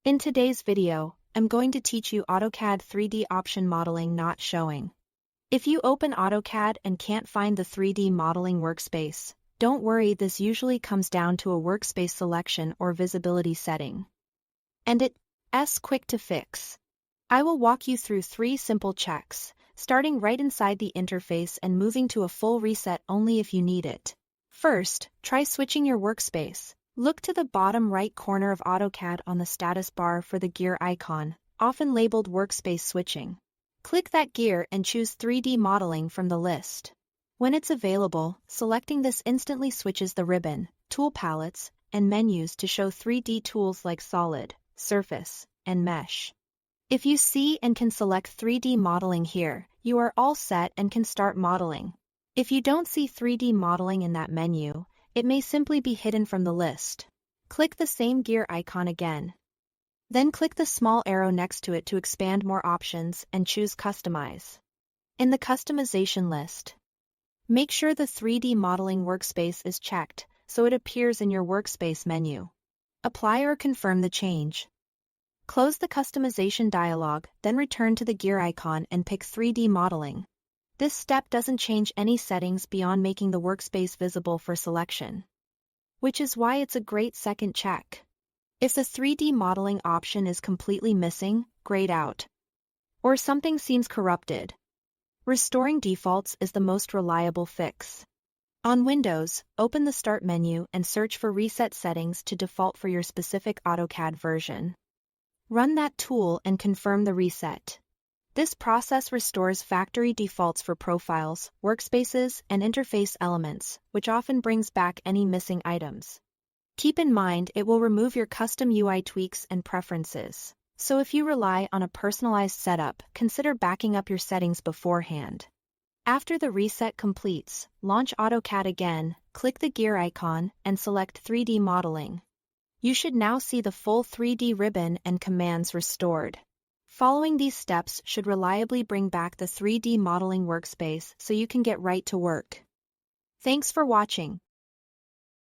In today's video, I'm going to teach you AutoCAD 3D option modeling not showing. If you open AutoCAD and can't find the 3D modeling workspace, don't worry, this usually comes down to a workspace selection or visibility setting. And it's quick to fix. I will walk you through 3 simple checks, starting right inside the interface and moving to a full reset only if you need it. First, try switching your workspace. Look to the bottom right corner of AutoCAD on the status bar for the gear icon, often labeled Workspace Switching. Click that gear and choose 3D Modeling from the list. When it's available, selecting this instantly switches the ribbon, tool palettes, and menus to show 3D tools like Solid, Surface, and Mesh. If you see and can select 3D Modeling here, you are all set and can start modeling. If you don't see 3D Modeling in that menu, it may simply be hidden from the list. Click the same gear icon again. Then click the small arrow next to it to expand more options and choose Customize. In the customization list, make sure the 3D modeling workspace is checked so it appears in your workspace menu. Apply or confirm the change. Close the customization dialog, then return to the gear icon and pick 3D modeling. This step doesn't change any settings beyond making the workspace visible for selection, which is why it's a great second check. If the 3D modeling option is completely missing, grayed out, or something seems corrupted, restoring defaults is the most reliable fix. On Windows, open the Start menu and search for Reset Settings to default for your specific AutoCAD version. Run that tool and confirm the reset. This process restores factory defaults for profiles, workspaces, and interface elements, which often brings back any missing items. Keep in mind it will remove your custom UI tweaks and preferences, so if you rely on a personalized setup, consider backing up your settings beforehand. After the reset completes, launch AutoCAD again, click the gear icon, and select 3D Modeling. You should now see the full 3D ribbon and commands restored. Following these steps should reliably bring back the 3D modeling workspace so you can get right to work. Thanks for watching.